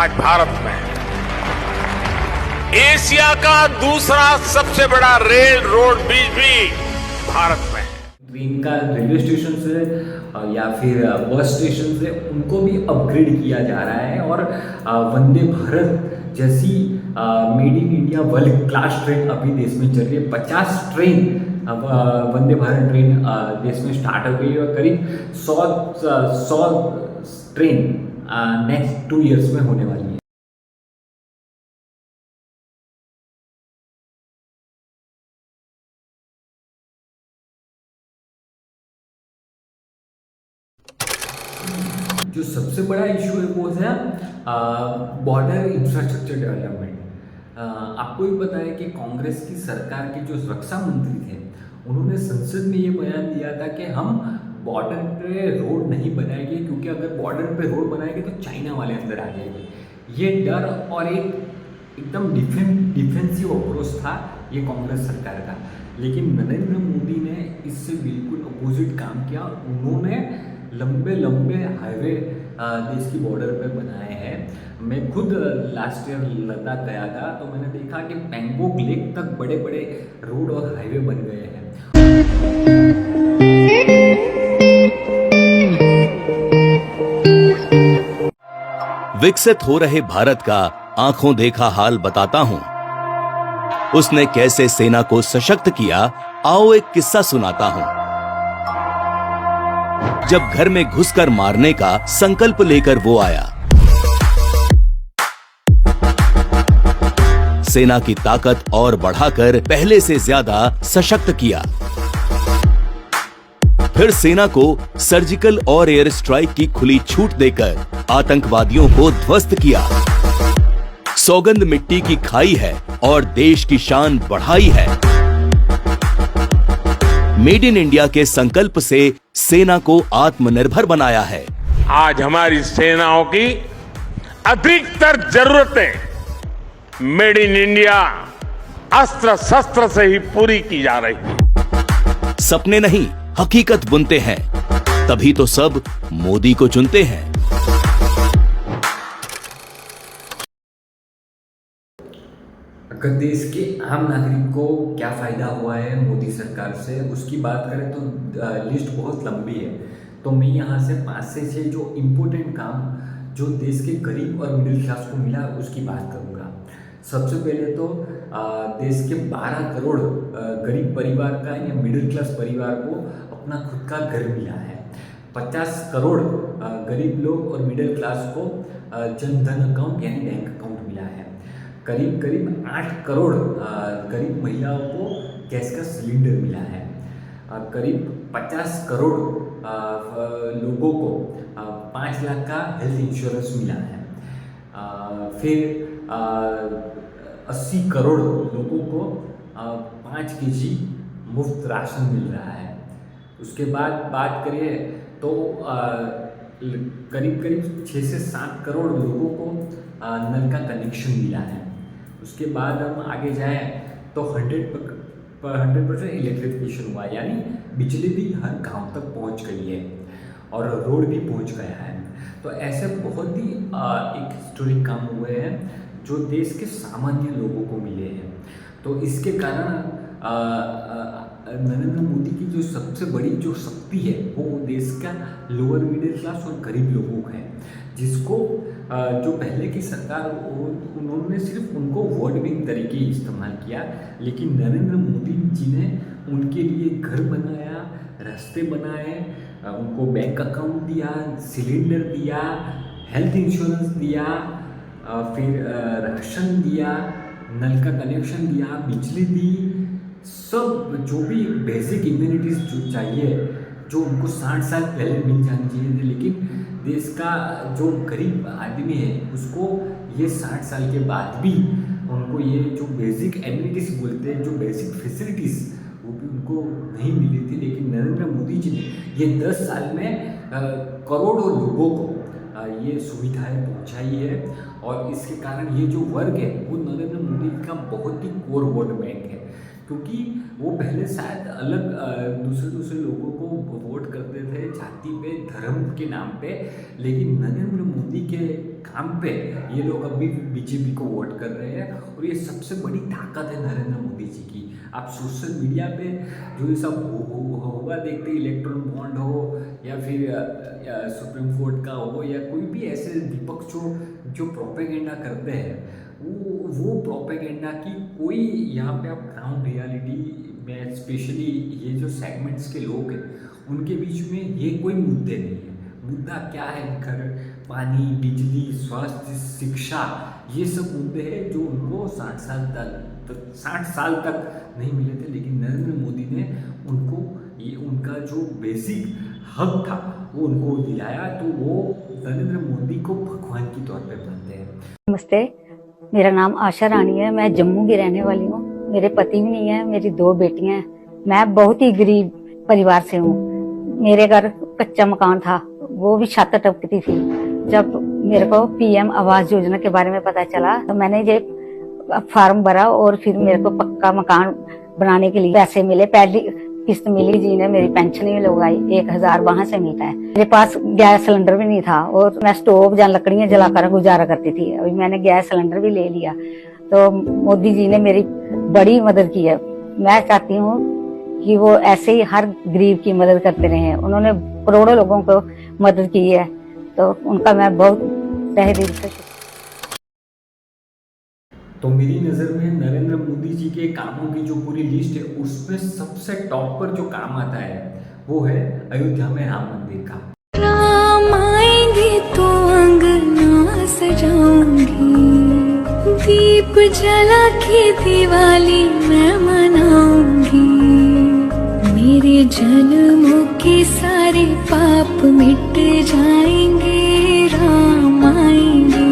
आज भारत में है। एशिया का दूसरा सबसे बड़ा रेल रोड ब्रिज भी भारत में है। ट्रेन का रेलवे स्टेशन से या फिर बस स्टेशन से उनको भी अपग्रेड किया जा रहा है और वंदे भारत जैसी made in India world class train अभी देश में चल रही है। 50 ट्रेन वंदे भारत ट्रेन देश में स्टार्ट हो गई है और करीब 100 ट्रेन नेक्स्ट 2 इयर्स में होने वाली है। जो सबसे बड़ा इशू है वो है बॉर्डर इंफ्रास्ट्रक्चर डेवलपमेंट। आपको भी पता है कि कांग्रेस की सरकार के जो रक्षा मंत्री थे उन्होंने संसद में ये बयान दिया था कि हम बॉर्डर पे रोड नहीं बनाएंगे, क्योंकि अगर बॉर्डर पे रोड बनाएंगे तो चाइना वाले अंदर आ जाएंगे। ये डर और एकदम डिफेंसिव अप्रोच था ये कांग्रेस सरकार का। लेकिन नरेंद्र मोदी ने इससे बिल्कुल अपोजिट काम किया। उन्होंने लंबे हाईवे देश की बॉर्डर पे बनाए हैं। मैं खुद लास्ट ईयर लद्दाख गया था तो मैंने देखा कि पैंगोंग लेक तक बड़े रोड और हाईवे बन गए हैं। विकसित हो रहे भारत का आंखों देखा हाल बताता हूं। उसने कैसे सेना को सशक्त किया, आओ एक किस्सा सुनाता हूं। जब घर में घुसकर मारने का संकल्प लेकर वो आया, सेना की ताकत और बढ़ाकर पहले से ज्यादा सशक्त किया। फिर सेना को सर्जिकल और एयर स्ट्राइक की खुली छूट देकर आतंकवादियों को ध्वस्त किया। सौगंध मिट्टी की खाई है और देश की शान बढ़ाई है। मेड इन इंडिया के संकल्प से सेना को आत्मनिर्भर बनाया है। आज हमारी सेनाओं की अधिकतर जरूरतें मेड इन इंडिया अस्त्र शस्त्र से ही पूरी की जा रही है। सपने नहीं, हकीकत बुनते हैं, तभी तो सब मोदी को चुनते हैं। अगर देश के आम नागरिक को क्या फ़ायदा हुआ है मोदी सरकार से, उसकी बात करें तो लिस्ट बहुत लंबी है। तो मैं यहाँ से 5 से 6 जो इम्पोर्टेंट काम जो देश के गरीब और मिडिल क्लास को मिला उसकी बात करूँगा। सबसे पहले तो देश के 12 करोड़ गरीब परिवार का या मिडिल क्लास परिवार को अपना खुद का घर मिला है। 50 करोड़ गरीब लोग और मिडिल क्लास को जनधन अकाउंट यानी बैंक अकाउंट मिला है। करीब करीब 8 करोड़ गरीब महिलाओं को गैस का सिलेंडर मिला है। करीब 50 करोड़ लोगों को 5 लाख का हेल्थ इंश्योरेंस मिला है। फिर 80 करोड़ लोगों को 5 केजी मुफ्त राशन मिल रहा है। उसके बाद बात करें तो करीब करीब 6 से 7 करोड़ लोगों को नल का कनेक्शन मिला है। उसके बाद हम आगे जाएं तो 100% इलेक्ट्रिफिकेशन हुआ, यानी बिजली भी हर गांव तक पहुंच गई है और रोड भी पहुंच गया है। तो ऐसे बहुत ही एक हिस्टोरिक काम हुए हैं जो देश के सामान्य लोगों को मिले हैं। तो इसके कारण नरेंद्र मोदी की जो सबसे बड़ी जो शक्ति है वो देश का लोअर मिडिल क्लास और गरीब लोगों का है, जिसको जो पहले की सरकार उन्होंने सिर्फ उनको वोट बैंक तरीके इस्तेमाल किया, लेकिन नरेंद्र मोदी जी ने उनके लिए घर बनाया, रास्ते बनाए, उनको बैंक अकाउंट दिया, सिलेंडर दिया, हेल्थ इंश्योरेंस दिया, फिर राशन दिया, नल का कनेक्शन दिया, बिजली दी, सब जो भी बेसिक इम्यूनिटीज़ जो चाहिए जो उनको 60 साल पहले मिल जानी चाहिए थी, लेकिन देश का जो गरीब आदमी है उसको ये 60 साल के बाद भी उनको ये जो बेसिक एमिनिटीज़ बोलते हैं, जो बेसिक फैसिलिटीज़ वो भी उनको नहीं मिली थी। लेकिन नरेंद्र मोदी जी ने ये 10 साल में करोड़ों लोगों को ये सुविधाएं पहुंचाई है और इसके कारण ये जो वर्ग है वो नरेंद्र मोदी का बहुत ही कोर वोट बैंक है, क्योंकि वो पहले शायद अलग दूसरे लोगों को वोट करते थे जाति पे, धर्म के नाम पे, लेकिन नरेंद्र मोदी के काम पे ये लोग अभी बीजेपी को वोट कर रहे हैं और ये सबसे बड़ी ताकत है नरेंद्र मोदी जी की। आप सोशल मीडिया पे जो ये सब होगा देखते, इलेक्ट्रॉन बॉन्ड हो या फिर सुप्रीम कोर्ट का हो या कोई भी ऐसे विपक्ष जो प्रोपेगेंडा करते हैं, वो प्रोपेगेंडा की कोई यहाँ पे आप ग्राउंड रियलिटी में स्पेशली ये जो सेगमेंट्स के लोग हैं उनके बीच में ये कोई मुद्दे नहीं है। मुद्दा क्या है? घर, पानी, बिजली, स्वास्थ्य, शिक्षा, ये सब मुद्दे हैं जो उनको 60 साल तक नहीं मिले थे, लेकिन नरेंद्र मोदी ने उनको ये उनका जो बेसिक हक था वो उनको दिलाया। तो वो नरेंद्र मोदी को भगवान के तौर पे मानते हैं। नमस्ते, मेरा नाम आशा रानी है। मैं जम्मू की रहने वाली हूँ। मेरे पति भी नहीं है, मेरी 2 बेटियां हैं। मैं बहुत ही गरीब परिवार से हूँ। मेरे घर कच्चा मकान था, वो भी छत टपकती थी। जब मेरे को पीएम आवास योजना के बारे में पता चला तो मैंने ये फॉर्म भरा और फिर मेरे को पक्का मकान बनाने के लिए पैसे मिले। पहली किस्त मिली, जी ने मेरी पेंशन ही लगाई, 1000 वहां से मिलता है। मेरे पास गैस सिलेंडर भी नहीं था और मैं स्टोव या लकड़ियां जलाकर गुजारा करती थी। अभी मैंने गैस सिलेंडर भी ले लिया। तो मोदी जी ने मेरी बड़ी मदद की है। मैं चाहती हूँ कि वो ऐसे ही हर गरीब की मदद करते रहे। उन्होंने करोड़ों लोगों को मदद की है, तो उनका मैं बहुत तहे दिल से। तो मेरी नज़र में नरेंद्र मोदी जी के कामों की जो पूरी लिस्ट है उसमें सबसे टॉप पर जो काम आता है वो है अयोध्या में राम मंदिर का। राम आएंगे तो अंगना सजाऊंगी, दीप दीप जला के दिवाली मैं मनाऊंगी, मेरे जन्मों के सारे पाप मिट जाएंगे, राम आएंगे,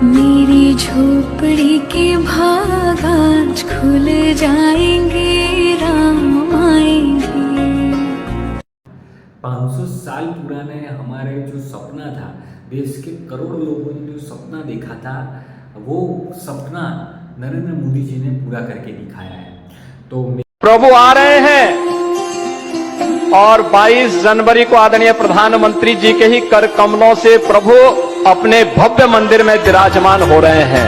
मेरी झोपड़ी के भाग आज खुल जाएंगे, राम आएंगे। 500 साल पुराने हमारे जो सपना था, देश के करोड़ों लोगों ने जो सपना देखा था, वो सपना नरेंद्र मोदी जी ने पूरा करके दिखाया है। तो प्रभु आ रहे हैं और 22 जनवरी को आदरणीय प्रधानमंत्री जी के ही कर कमलों से प्रभु अपने भव्य मंदिर में विराजमान हो रहे हैं।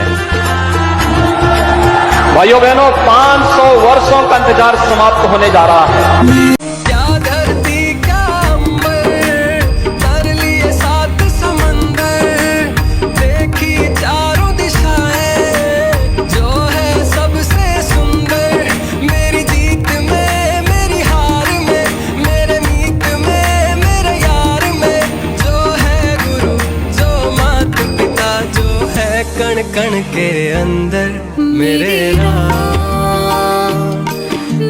भाइयों बहनों, 500 वर्षों का इंतजार समाप्त होने जा रहा है। कण कण के अंदर मेरे राम,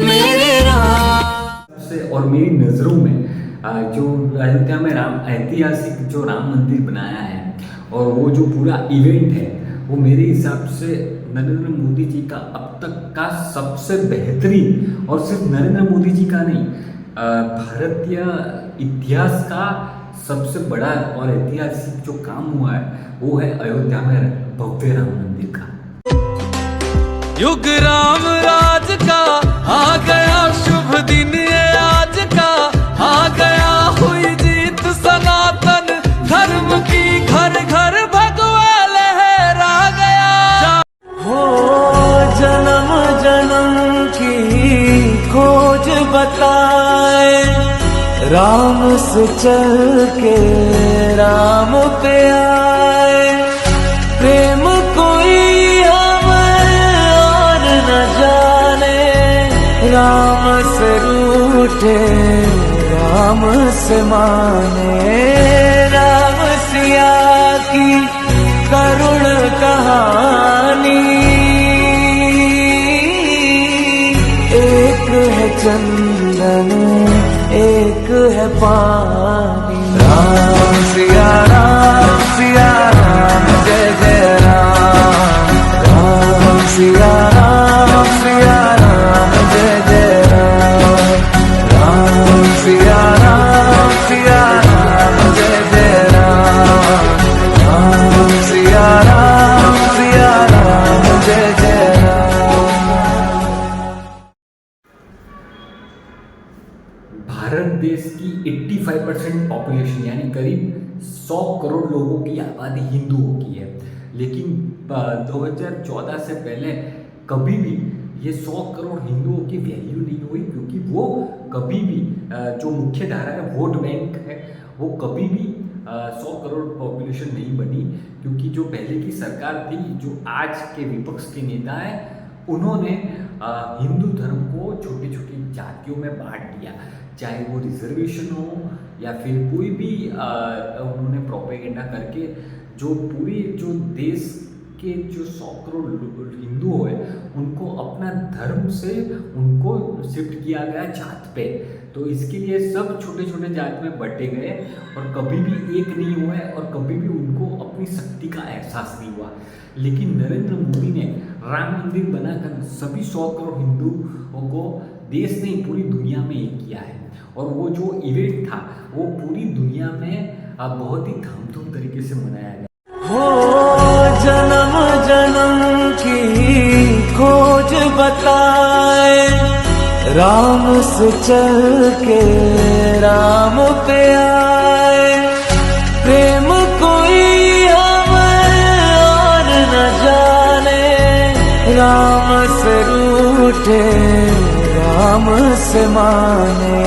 मेरे राम से और मेरी नज़रों में जो अयोध्या में ऐतिहासिक जो राम मंदिर बनाया है और वो जो पूरा इवेंट है, वो मेरे हिसाब से नरेंद्र मोदी जी का अब तक का सबसे बेहतरीन, और सिर्फ नरेंद्र मोदी जी का नहीं, भारतीय इतिहास का सबसे बड़ा और ऐतिहासिक जो काम हुआ है वो है अयोध्या में भव्य राम मंदिर का। युग राम राज का आ गया शुभ दिन ये आज का, आ गया हुई जीत सनातन धर्म की, घर घर भगवा लहरा गया। हो जन्म जन्म की खोज बताए, राम से चल के राम पे आए, प्रेम कोई हमें और न जाने, राम से रूठे राम से माने, राम सिया की करुण कहानी, एक है चंदन एक है पानी, राम सिया राम जय जय राम, राम सिया राम जय जय राम, राम सिया राम जय जय राम, राम सिया राम जय जय राम। भारत देश की 85% पॉपुलेशन यानी करीब 100 करोड़ लोगों की आबादी हिंदुओं की है, लेकिन 2014 से पहले कभी भी ये 100 करोड़ हिंदुओं की वैल्यू नहीं हुई, क्योंकि वो कभी भी जो मुख्य धारा है वोट बैंक है, वो कभी भी 100 करोड़ पॉपुलेशन नहीं बनी, क्योंकि जो पहले की सरकार थी, जो आज के विपक्ष के नेता हैं, उन्होंने हिंदू धर्म को छोटी छोटी जातियों में बांट दिया, चाहे वो रिजर्वेशन हो या फिर कोई भी उन्होंने प्रोपेगेंडा करके जो पूरी जो देश के जो 100 करोड़ हिंदू है उनको अपना धर्म से उनको शिफ्ट किया गया जात पे। तो इसके लिए सब छोटे छोटे जात में बंटे गए और कभी भी एक नहीं हुए और कभी भी उनको अपनी शक्ति का एहसास नहीं हुआ। लेकिन नरेंद्र मोदी ने राम मंदिर बनाकर सभी 100 करोड़ हिंदुओं को देश नहीं पूरी दुनिया में एक किया है, और वो जो इवेंट था वो पूरी दुनिया में बहुत ही धामधूम तरीके से मनाया गया। हो जन्म जन्म की खोज बताए, राम से चल के राम पे आए, प्रेम कोई हमें और न जाने, राम से रूठे राम से माने,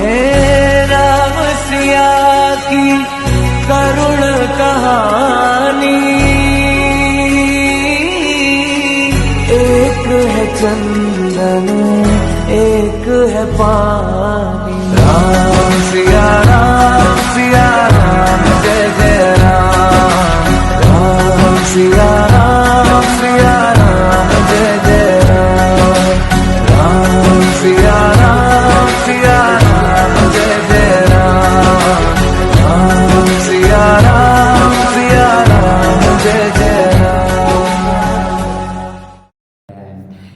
राम सिया की करुण कहानी, एक है चंदन एक है पानी, राम सिया राम जय जय राम, राम सिया राम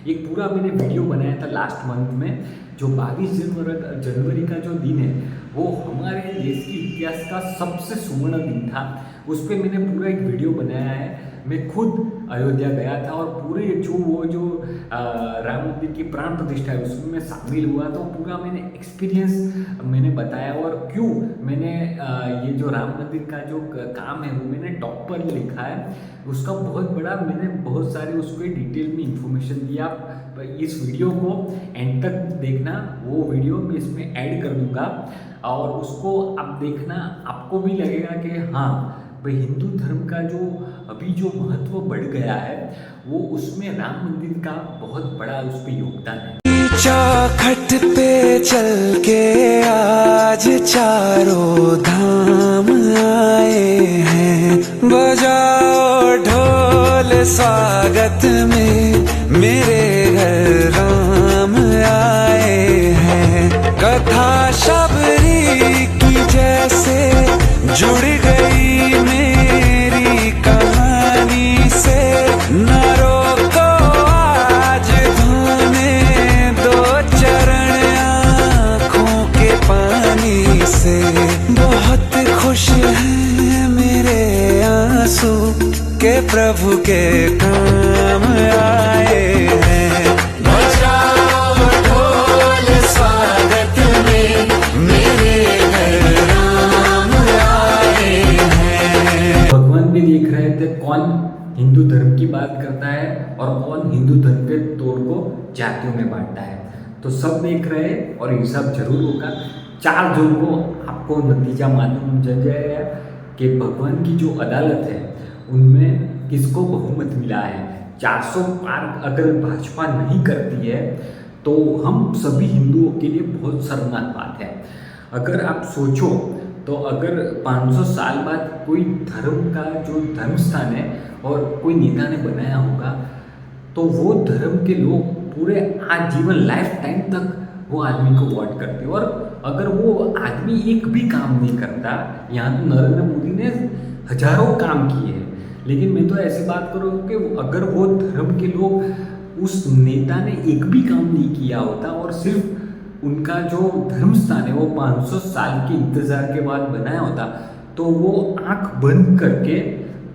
एक पूरा मैंने वीडियो बनाया था लास्ट मंथ में, जो 22 जनवरी का जो दिन है वो हमारे देश के इतिहास का सबसे सुवर्ण दिन था। उस पर मैंने पूरा एक वीडियो बनाया है। मैं खुद अयोध्या गया था और पूरे जो राम मंदिर की प्राण प्रतिष्ठा है उसमें मैं शामिल हुआ, तो पूरा मैंने एक्सपीरियंस मैंने बताया और क्यों मैंने ये जो राम मंदिर का जो काम है वो मैंने टॉप पर लिखा है, उसका बहुत बड़ा मैंने बहुत सारे उस पर डिटेल में इंफॉर्मेशन दिया। आप इस वीडियो को एंड तक देखना, वो वीडियो मैं इसमें ऐड कर दूंगा और उसको आप देखना, आपको भी लगेगा कि हाँ भाई हिंदू धर्म का जो अभी जो महत्व बढ़ गया है वो उसमें राम मंदिर का बहुत बड़ा उस पर योगदान है। चौखट पे चल के आज चारों धाम आए हैं, बजाओ ढोल स्वागत में मेरे घर राम आए हैं। कथा शबरी की जैसे जुड़ गई मेरी कहानी से, न रोको आज धोने दो चरण आँखों के पानी से। बहुत खुश हैं मेरे आंसू के प्रभु के काम आए हैं। बजाओ ढोल स्वागत में मेरे घर राम आए हैं। भगवान भी देख रहे थे कौन हिंदू धर्म की बात करता है और कौन हिंदू धर्म के तोड़ को जातियों में बांटता है, तो सब देख रहे हैं और हिसाब जरूर होगा। 4 जून को आपको नतीजा मालूम चल जाएगा कि भगवान की जो अदालत है उनमें किसको बहुमत मिला है। 400 पार अगर भाजपा नहीं करती है तो हम सभी हिंदुओं के लिए बहुत शर्मनाक बात है। अगर आप सोचो तो अगर 500 साल बाद कोई धर्म का जो धर्म स्थान है और कोई नेता ने बनाया होगा तो वो धर्म के लोग पूरे आजीवन लाइफ टाइम तक वो आदमी को वोट करते, और अगर वो आदमी एक भी काम नहीं करता, यहाँ तो नरेंद्र मोदी ने हजारों काम किए हैं, लेकिन मैं तो ऐसी बात करूँ कि अगर वो धर्म के लोग उस नेता ने एक भी काम नहीं किया होता और सिर्फ उनका जो धर्म स्थान है वो 500 साल के इंतज़ार के बाद बनाया होता, तो वो आंख बंद करके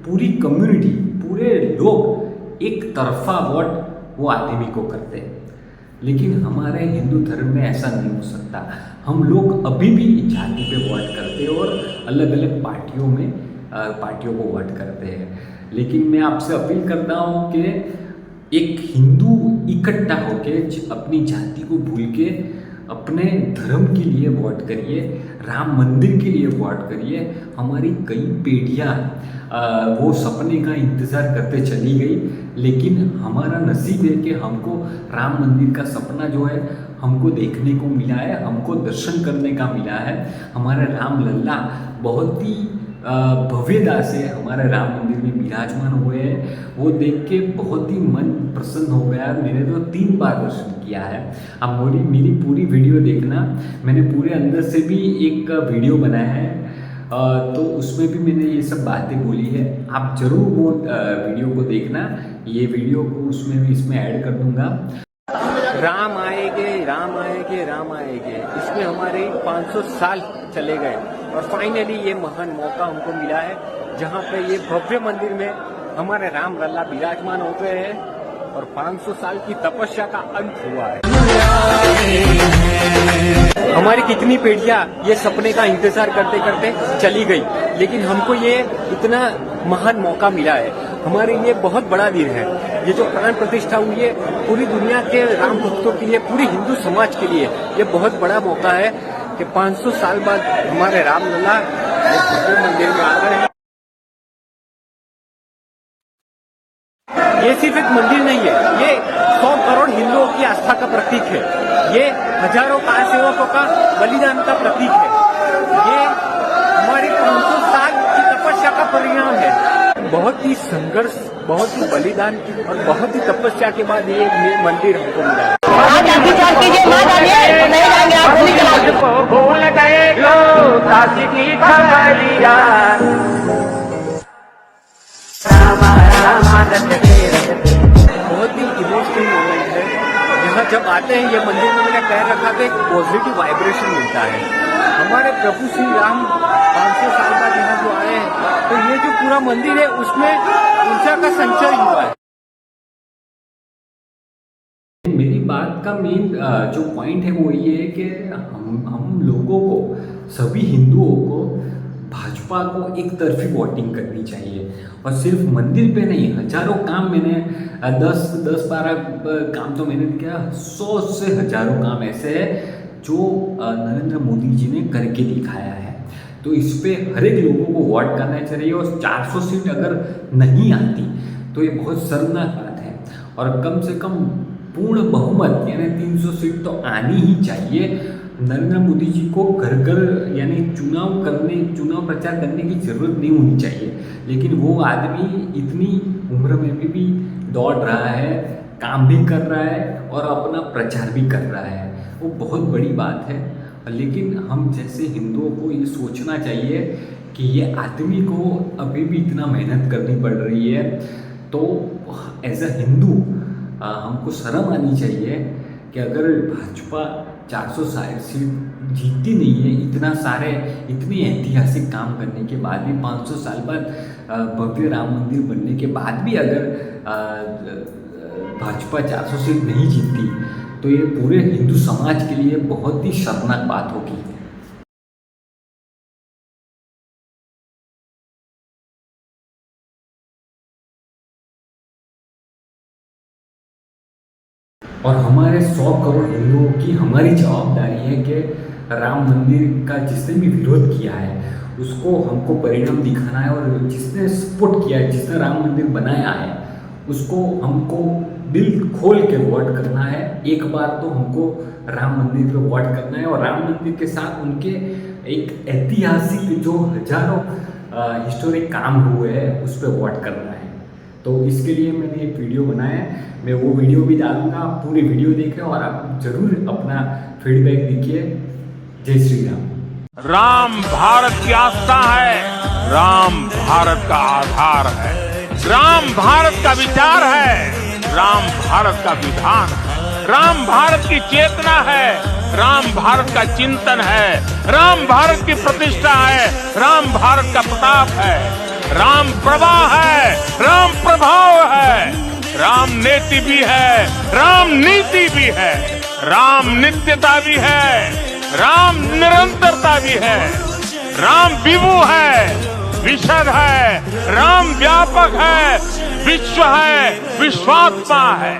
पूरी कम्युनिटी, पूरे लोग एक तरफा वोट वो आदमी को करते। लेकिन हमारे हिंदू धर्म में ऐसा नहीं हो सकता। हम लोग अभी भी जाति पे वोट करते हैं और अलग अलग पार्टियों को वोट करते हैं। लेकिन मैं आपसे अपील करता हूँ कि एक हिंदू इकट्ठा होकर अपनी जाति को भूल के अपने धर्म के लिए वोट करिए, राम मंदिर के लिए वोट करिए। हमारी कई पीढ़ियाँ वो सपने का इंतज़ार करते चली गई, लेकिन हमारा नसीब है कि हमको राम मंदिर का सपना जो है हमको देखने को मिला है, हमको दर्शन करने का मिला है। हमारे राम लल्ला बहुत ही भव्यता से हमारे राम मंदिर में विराजमान हुए हैं। वो देख के बहुत ही मन प्रसन्न हो गया। मैंने तो 3 बार दर्शन किया है। अब मेरी पूरी वीडियो देखना, मैंने पूरे अंदर से भी एक वीडियो बनाया है, तो उसमें भी मैंने ये सब बातें बोली है। आप ज़रूर वो वीडियो को देखना, ये वीडियो को इसमें ऐड कर दूंगा। राम आएंगे, राम आएंगे, राम आएंगे, इसमें हमारे 500 साल चले गए और फाइनली ये महान मौका हमको मिला है जहाँ पे ये भव्य मंदिर में हमारे राम लल्ला विराजमान हो गए हैं और 500 साल की तपस्या का अंत हुआ है। हमारी कितनी पीढ़ियां ये सपने का इंतजार करते करते चली गई, लेकिन हमको ये इतना महान मौका मिला है। हमारे लिए बहुत बड़ा दिन है। ये जो प्राण प्रतिष्ठा हुई है पूरी दुनिया के राम भक्तों के लिए, पूरे हिंदू समाज के लिए ये बहुत बड़ा मौका है कि 500 साल बाद हमारे राम लल्ला मंदिर में आ रहे हैं। ये सिर्फ एक मंदिर नहीं है, ये 100 करोड़ हिंदुओं की आस्था का प्रतीक है। ये हजारों कार सेवकों का बलिदान का प्रतीक है। ये हमारी 500 साल की तपस्या का परिणाम है। बहुत ही संघर्ष, बहुत ही बलिदान और बहुत ही तपस्या के बाद ये मंदिर हमको मिला है। भूल गए काशी की खबरिया, बहुत ही इमोशनल मोमेंट है। आते हैं ये मंदिर में, मैंने कह रखा था एक पॉजिटिव वाइब्रेशन मिलता है। हमारे प्रभु श्री राम 500 साल बाद यहाँ जो आए हैं, तो ये जो पूरा मंदिर है उसमें ऊर्जा का संचय हुआ है। मेरी बात का मेन जो पॉइंट है वो ये है कि हम लोगों को, सभी हिंदुओं को भाजपा को एक तरफी वोटिंग करनी चाहिए। और सिर्फ मंदिर पे नहीं, हजारों काम मैंने 10-12 काम तो मैंने किया, 100 से हजारों काम ऐसे है जो नरेंद्र मोदी जी ने करके दिखाया है। तो इस पे हर एक लोगों को वोट करना चाहिए। और 400 सीट अगर नहीं आती तो ये बहुत शर्मनाक बात है। और कम से कम पूर्ण बहुमत यानी 300 सीट तो आनी ही चाहिए। नरेंद्र मोदी जी को घर घर यानी चुनाव प्रचार करने की ज़रूरत नहीं होनी चाहिए, लेकिन वो आदमी इतनी उम्र में भी दौड़ रहा है, काम भी कर रहा है और अपना प्रचार भी कर रहा है। वो बहुत बड़ी बात है। लेकिन हम जैसे हिंदुओं को ये सोचना चाहिए कि ये आदमी को अभी भी इतना मेहनत करनी पड़ रही है, तो एज अ हिंदू हमको शर्म आनी चाहिए कि अगर भाजपा 400 सीट जीतती नहीं है, इतनी ऐतिहासिक काम करने के बाद भी, 500 साल बाद भव्य राम मंदिर बनने के बाद भी अगर भाजपा 400 सीट नहीं जीतती, तो ये पूरे हिंदू समाज के लिए बहुत ही शर्मनाक बात होगी। और हमारे 100 करोड़ हिंदुओं की हमारी जवाबदारी है कि राम मंदिर का जिसने भी विरोध किया है उसको हमको परिणाम दिखाना है। और जिसने सपोर्ट किया है, जिसने राम मंदिर बनाया है, उसको हमको दिल खोल के वोट करना है। एक बार तो हमको राम मंदिर पर वोट करना है और राम मंदिर के साथ उनके एक ऐतिहासिक जो हजारों हिस्टोरिक काम हुए हैं उस पर वोट करना है। तो इसके लिए मैंने एक वीडियो बनाया है, मैं वो वीडियो भी डालूंगा। आप पूरी वीडियो देखें और आप जरूर अपना फीडबैक दीजिए। जय श्री राम। राम भारत की आस्था है, राम भारत का आधार है, राम भारत का विचार है, राम भारत का विधान है, राम भारत की चेतना है, राम भारत का चिंतन है, राम भारत की प्रतिष्ठा है, राम भारत का प्रताप है, राम प्रवाह है, राम प्रभाव है, राम नेति भी है, राम नीति भी है, राम नित्यता भी है, राम निरंतरता भी है, राम विभु है, विशद है, राम व्यापक है, विश्व है, विश्वात्मा है।